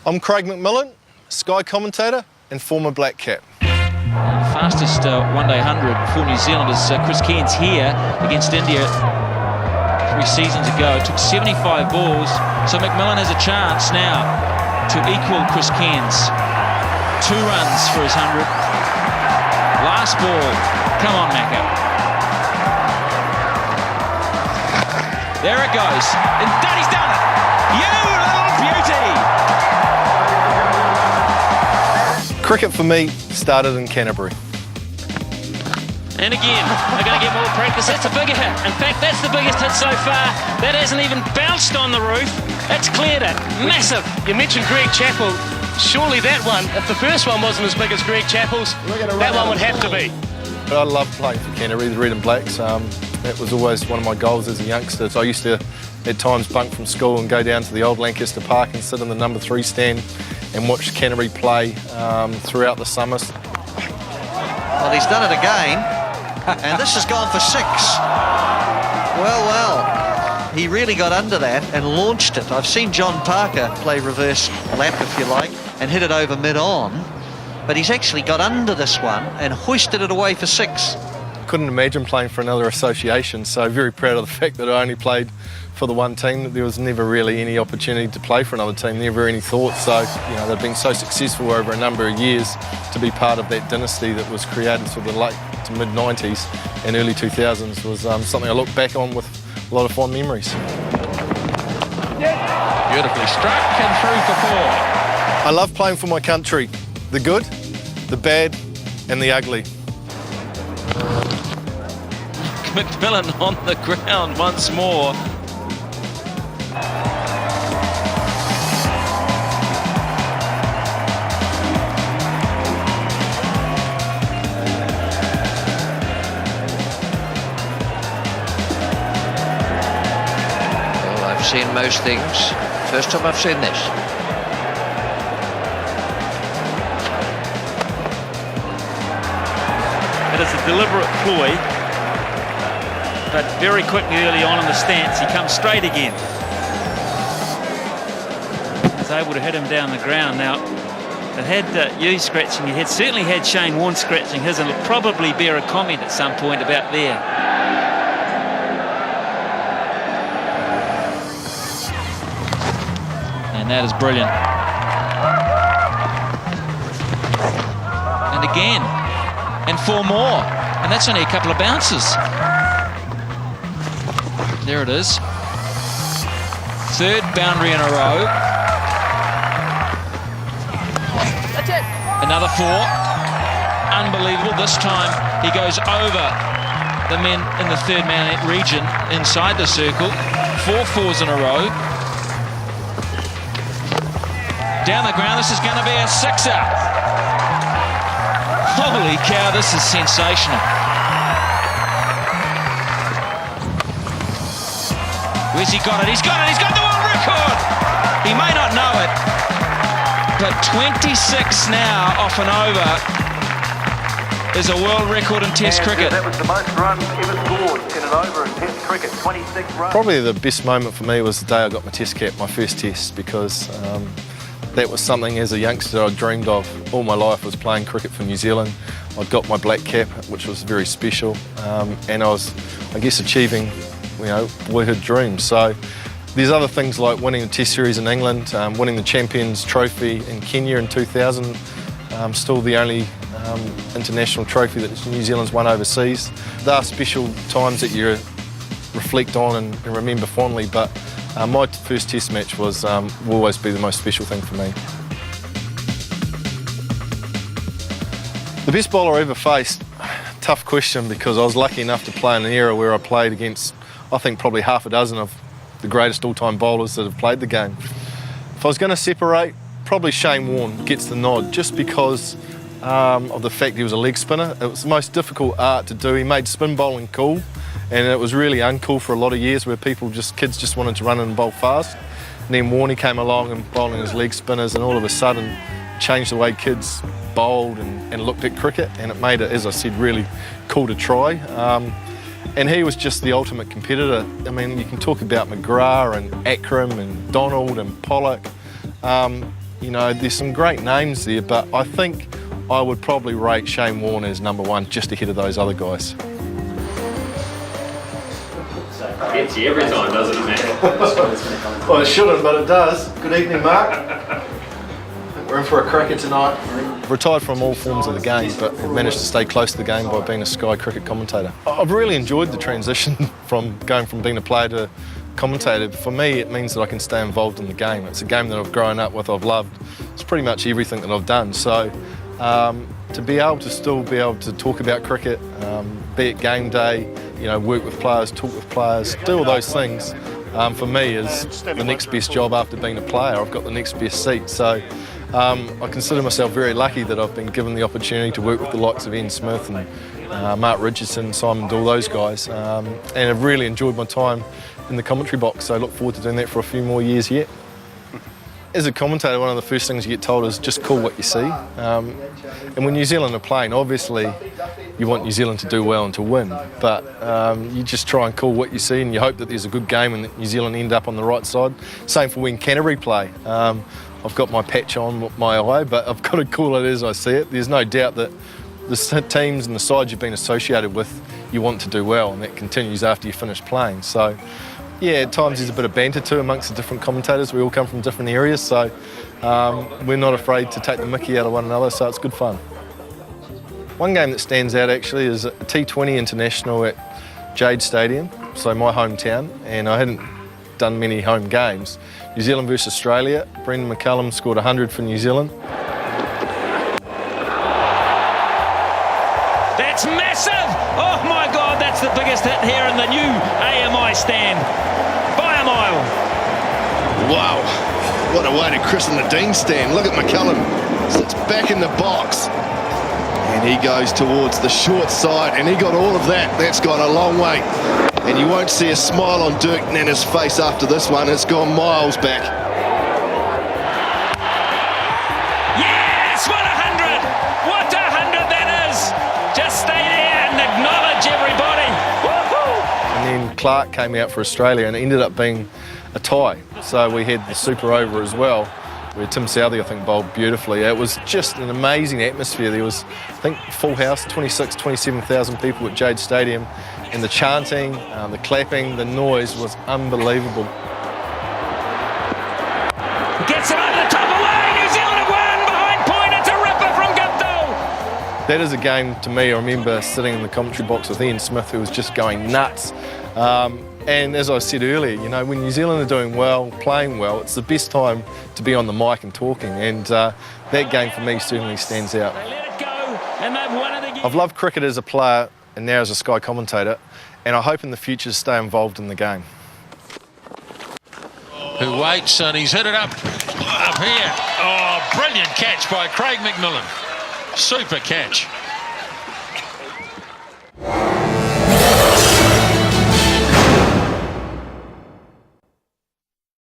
I'm Craig McMillian, Sky commentator and former black cap. Fastest one-day 100 for New Zealand is Chris Cairns here against India 3 seasons ago. It took 75 balls, so McMillian has a chance now to equal Chris Cairns. 2 runs for his 100. Last ball. Come on, Macca. There it goes. And Daddy's done it. You little beauty. Cricket for me started in Canterbury. And again, they're going to get more practice. That's a bigger hit. In fact, that's the biggest hit so far. That hasn't even bounced on the roof. That's cleared it. Massive. You mentioned Greg Chappell. Surely that one, if the first one wasn't as big as Greg Chappell's, that one would have to be. But I loved playing for Canterbury, the Red and Blacks. That was always one of my goals as a youngster. So I used to, at times, bunk from school and go down to the old Lancaster Park and sit in the number 3 stand and watch Canterbury play throughout the summers. Well, he's done it again, and this has gone for 6. Well, he really got under that and launched it. I've seen John Parker play reverse lap, if you like, and hit it over mid-on, but he's actually got under this one and hoisted it away for 6. Couldn't imagine playing for another association, so very proud of the fact that I only played for the one team. There was never really any opportunity to play for another team, never any thought. So, you know, they've been so successful over a number of years to be part of that dynasty that was created sort of the late to mid-90s and early 2000s was something I look back on with a lot of fond memories. Beautifully struck and through for 4. I love playing for my country. The good, the bad and the ugly. McMillian on the ground once more. Well, I've seen most things. First time I've seen this. It is a deliberate ploy, but very quickly early on in the stance, he comes straight again. He's able to hit him down the ground. Now, it had you scratching your head, certainly had Shane Warne scratching his, and it'll probably bear a comment at some point about there. And that is brilliant. And again. And 4 more. And that's only a couple of bounces. There it is. 3rd boundary in a row. That's it. Another 4. Unbelievable. This time he goes over the men in the 3rd man region inside the circle. 4 fours in a row. Down the ground, this is going to be a 6er. Holy cow, this is sensational. Where's he got it? He's got it! He's got the world record! He may not know it, but 26 now off and over is a world record in Test cricket. That was the most runs ever scored in an over in Test cricket, 26 runs. Probably the best moment for me was the day I got my Test cap, my first Test, because that was something as a youngster I dreamed of all my life, was playing cricket for New Zealand. I got my black cap, which was very special, and I was, I guess, achieving, you know, boyhood dreams. So there's other things like winning the Test series in England, winning the Champions Trophy in Kenya in 2000, still the only international trophy that New Zealand's won overseas. They are special times that you reflect on and remember fondly, but my first Test match will always be the most special thing for me. The best bowler I ever faced, tough question, because I was lucky enough to play in an era where I played against, I think, probably half a dozen of the greatest all-time bowlers that have played the game. If I was going to separate, probably Shane Warne gets the nod, just because of the fact he was a leg spinner. It was the most difficult art to do. He made spin bowling cool, and it was really uncool for a lot of years, where kids just wanted to run and bowl fast. And then Warney came along and bowling his leg spinners, and all of a sudden changed the way kids bowled and looked at cricket, and it made it, as I said, really cool to try. And he was just the ultimate competitor. I mean, you can talk about McGrath and Akram and Donald and Pollock. You know, there's some great names there, but I think I would probably rate Shane Warne as #1, just ahead of those other guys. Gets you every time, doesn't it, man? Well, it shouldn't, but it does. Good evening, Mark. We're in for a cracker tonight. Retired from all forms of the game, but have managed to stay close to the game by being a Sky cricket commentator. I've really enjoyed the transition from going from being a player to commentator. For me, it means that I can stay involved in the game. It's a game that I've grown up with, I've loved. It's pretty much everything that I've done. So to be able to still be able to talk about cricket, be it game day, you know, work with players, talk with players, do all those things, for me is the next best job after being a player. I've got the next best seat. So I consider myself very lucky that I've been given the opportunity to work with the likes of Ian Smith and Mark Richardson, Simon Dool, those guys, and I've really enjoyed my time in the commentary box, so I look forward to doing that for a few more years yet. As a commentator, one of the first things you get told is just call what you see. And when New Zealand are playing, obviously you want New Zealand to do well and to win, but you just try and call what you see and you hope that there's a good game and that New Zealand end up on the right side. Same for when Canterbury play. I've got my patch on my eye, but I've got to call it as I see it. There's no doubt that the teams and the sides you've been associated with, you want to do well, and that continues after you finish playing. So, yeah, at times there's a bit of banter too amongst the different commentators. We all come from different areas, so we're not afraid to take the mickey out of one another, so it's good fun. One game that stands out actually is a T20 international at Jade Stadium, so my hometown, and I hadn't done many home games. New Zealand versus Australia. Brendan McCullum scored 100 for New Zealand. That's massive! Oh my God, that's the biggest hit here in the new AMI stand. By a mile. Wow, what a way to christen the Dean stand. Look at McCullum, sits back in the box. And he goes towards the short side, and he got all of that. That's gone a long way. And you won't see a smile on Dirk Nanner's face after this one. It's gone miles back. Yes, what 100! What 100 that is! Just stay there and acknowledge everybody. Woohoo! And then Clark came out for Australia and it ended up being a tie. So we had the super over as well, where Tim Southey, I think, bowled beautifully. It was just an amazing atmosphere. There was, I think, full house, 27,000 people at Jade Stadium, and the chanting, the clapping, the noise was unbelievable. Gets it over the top away. New Zealand have won behind point. It's a ripper from Guptill. That is a game, to me, I remember sitting in the commentary box with Ian Smith, who was just going nuts. And as I said earlier, you know, when New Zealand are doing well, playing well, it's the best time to be on the mic and talking, and that game for me certainly stands out. They let it go, and they've won it again. I've loved cricket as a player and now as a Sky commentator, and I hope in the future to stay involved in the game. Who waits, and he's hit it up here. Oh, brilliant catch by Craig McMillian. Super catch.